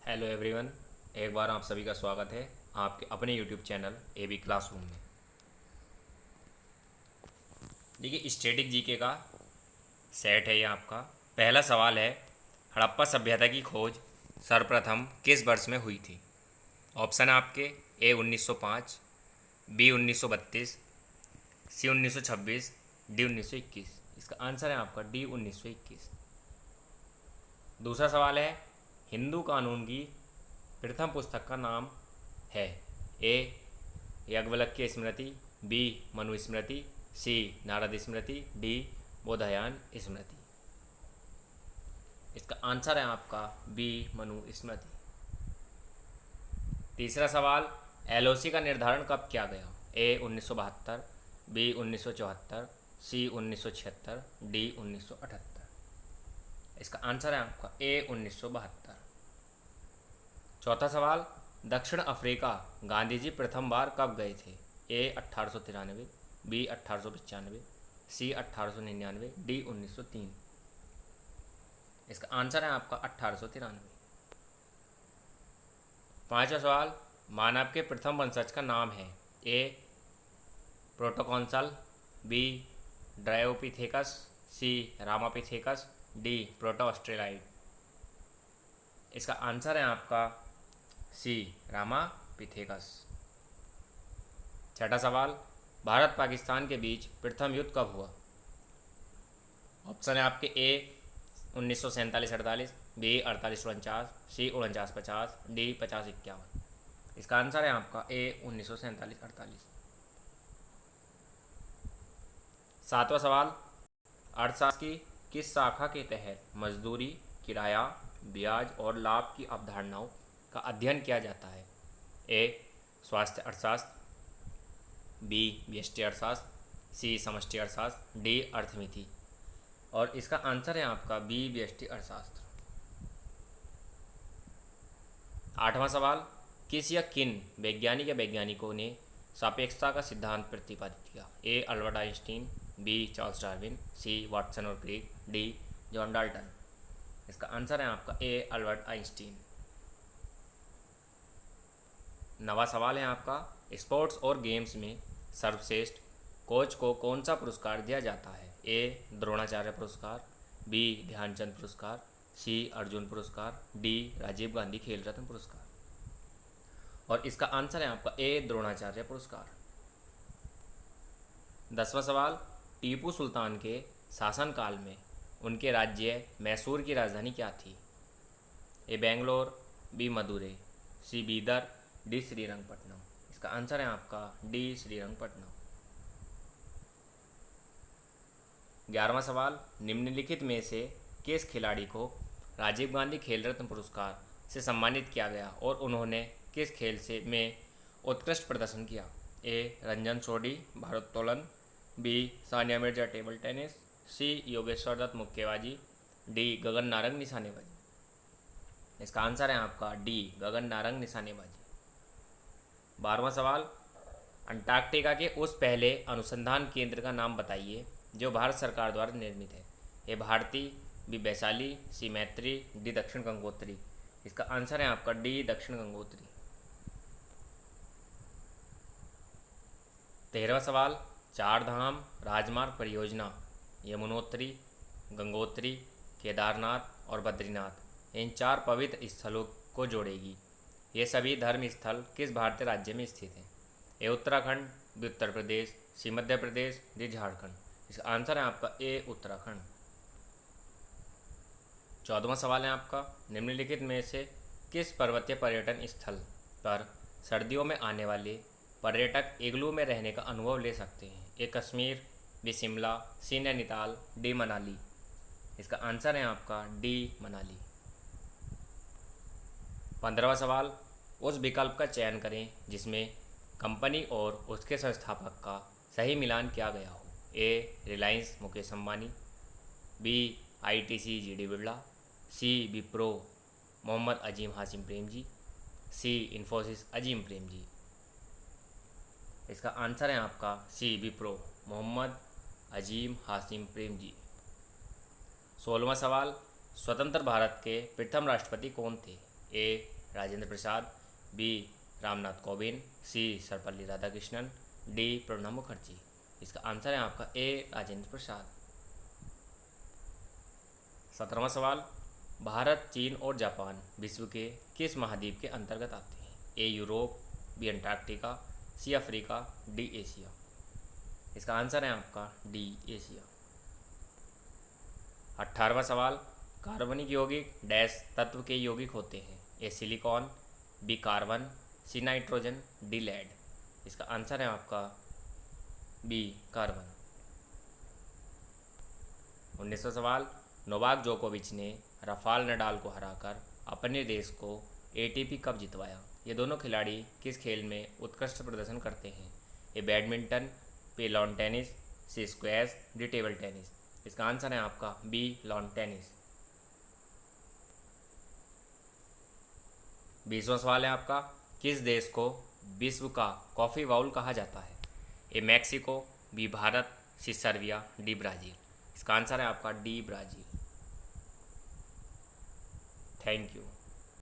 Hello everyone. एक बार आप सभी का स्वागत है आपके अपने यूट्यूब चैनल एबी क्लासरूम में। देखिए, स्टैटिक जीके का सेट है ये आपका। पहला सवाल है, हड़प्पा सभ्यता की खोज सर्वप्रथम किस वर्ष में हुई थी? ऑप्शन है आपके ए 1905, बी 1932, सी 1926, डी 1921। इसका आंसर है आपका डी 1921। दूसरा सवाल है, हिंदू कानून की प्रथम पुस्तक का नाम है? ए याज्ञवल्क्य स्मृति, बी मनुस्मृति, सी नारद स्मृति, डी बोधायन स्मृति। इसका आंसर है आपका बी मनुस्मृति। तीसरा सवाल, एलओसी का निर्धारण कब किया गया? ए 1972, बी 1974, सी 1976, डी 1978। इसका आंसर है आपका ए 1972। चौथा सवाल, दक्षिण अफ्रीका गांधी जी प्रथम बार कब गए थे? ए 1893, बी 1895, सी 1899, डी 1903। इसका आंसर है आपका 1893। पांचवा सवाल, मानव के प्रथम वंशज का नाम है? ए प्रोटोकॉन्सल, बी ड्रायोपिथेकस, सी रामापिथेकस, डी प्रोटोऑस्ट्रेलाइड। इसका आंसर है आपका सी रामापिथेकस। छठा सवाल, भारत पाकिस्तान के बीच प्रथम युद्ध कब हुआ? ऑप्शन है आपके ए 1947-48, बी 48-49, सी 49-50, डी 50-51। इसका आंसर है आपका ए 1947-48। सातवां सवाल, अर्थशास्त्र की किस शाखा के तहत मजदूरी, किराया, ब्याज और लाभ की अवधारणाओं का अध्ययन किया जाता है? ए स्वास्थ्य अर्थशास्त्र, बी व्यष्टि अर्थशास्त्र, सी समष्टि अर्थशास्त्र, डी अर्थमिति। और इसका आंसर है आपका बी व्यष्टि अर्थशास्त्र। आठवां सवाल, किस या किन वैज्ञानिक या वैज्ञानिकों ने सापेक्षता का सिद्धांत प्रतिपादित किया? A Albert Einstein, B Charles Darwin, C Watson और क्रिक, डी जॉन डाल्टन। इसका आंसर है आपका ए अल्बर्ट आइंस्टीन। नवा सवाल है आपका, स्पोर्ट्स और गेम्स में सर्वश्रेष्ठ कोच को कौन सा पुरस्कार दिया जाता है? ए द्रोणाचार्य पुरस्कार, बी ध्यानचंद पुरस्कार, सी अर्जुन पुरस्कार, डी राजीव गांधी खेल रत्न पुरस्कार। और इसका आंसर है आपका ए द्रोणाचार्य पुरस्कार। 10वां सवाल, टीपू सुल्तान के शासनकाल में उनके राज्य मैसूर की राजधानी क्या थी? ए बेंगलोर, बी मदुरै, सी बीदर, डी श्रीरंगपट्टनम। इसका आंसर है आपका डी श्रीरंगपट्टनम। 11वां सवाल, निम्नलिखित में से किस खिलाड़ी को राजीव गांधी खेल रत्न पुरस्कार से सम्मानित किया गया और उन्होंने किस खेल से में उत्कृष्ट प्रदर्शन किया? ए रंजन सोढी भारोत्तोलन, B Sania Mirza table tennis, C Yogeshwar Dutt मुक्केबाजी, डी गगन नारंग निशानेबाजी। इसका आंसर है आपका डी गगन नारंग निशानेबाजी। 12वां सवाल, अंटार्कटिका के उस पहले अनुसंधान केंद्र का नाम बताइए जो भारत सरकार द्वारा निर्मित है? ए भारती, बी वैशाली, सी मैत्री, डी दक्षिण गंगोत्री। इसका आंसर है आपका डी दक्षिण गंगोत्री। 13वां सवाल, चार धाम राजमार्ग परियोजना यमुनोत्री, गंगोत्री, केदारनाथ और बद्रीनाथ इन चार पवित्र स्थलों को जोड़ेगी। ये सभी धर्म स्थल किस भारतीय राज्य में स्थित हैं? ए उत्तराखंड, बी उत्तर प्रदेश, सी मध्य प्रदेश, डी झारखंड। इसका आंसर है आपका ए उत्तराखंड। 14वां सवाल है आपका, निम्नलिखित में से किस पर्वतीय पर्यटन स्थल पर सर्दियों में आने वाले पर्यटक इग्लू में रहने का अनुभव ले सकते हैं? ए कश्मीर, बी शिमला, सी नैनीताल, डी मनाली। इसका आंसर है आपका डी मनाली। 15वां सवाल, उस विकल्प का चयन करें जिसमें कंपनी और उसके संस्थापक का सही मिलान किया गया हो। A Reliance Mukesh Ambani, B ITC GD Birla, C Wipro Mohammad Azim Hashim Premji, C Infosys Azim Premji. इसका आंसर है आपका सी विप्रो मोहम्मद अजीम हाशिम प्रेमजी। 16वां सवाल, स्वतंत्र भारत के प्रथम राष्ट्रपति कौन थे? ए राजेंद्र प्रसाद, बी रामनाथ कोविंद, सी सर्वपल्ली राधाकृष्णन, डी प्रणब मुखर्जी। इसका आंसर है आपका ए राजेंद्र प्रसाद। 17वां सवाल, भारत, चीन और जापान विश्व के किस महाद्वीप के अंतर्गत आते हैं? A Europe, B Antarctica, C Africa, D Asia. इसका आंसर है आपका डी एशिया। 18वां सवाल, कार्बनिक यौगिक डैश तत्व के यौगिक होते हैं? A silicon, B carbon, C nitrogen, D lead. इसका आंसर है आपका बी कार्बन। 19वां सवाल, नोवाक जोकोविच ने राफाल नडाल को हराकर अपने देश को एटीपी कप जितवाया? ये दोनों खिलाड़ी किस खेल में उत्कृष्ट प्रदर्शन करते हैं? A badminton, B lawn tennis, C squash, D table tennis. इसका आंसर है आपका बी लॉन टेनिस। 20वां सवाल है आपका, किस देश को विश्व का कॉफ़ी बाउल कहा जाता है? ए मैक्सिको, बी भारत, सी सर्बिया, डी ब्राज़ील। इसका आंसर है आपका डी ब्राज़ील। Thank you.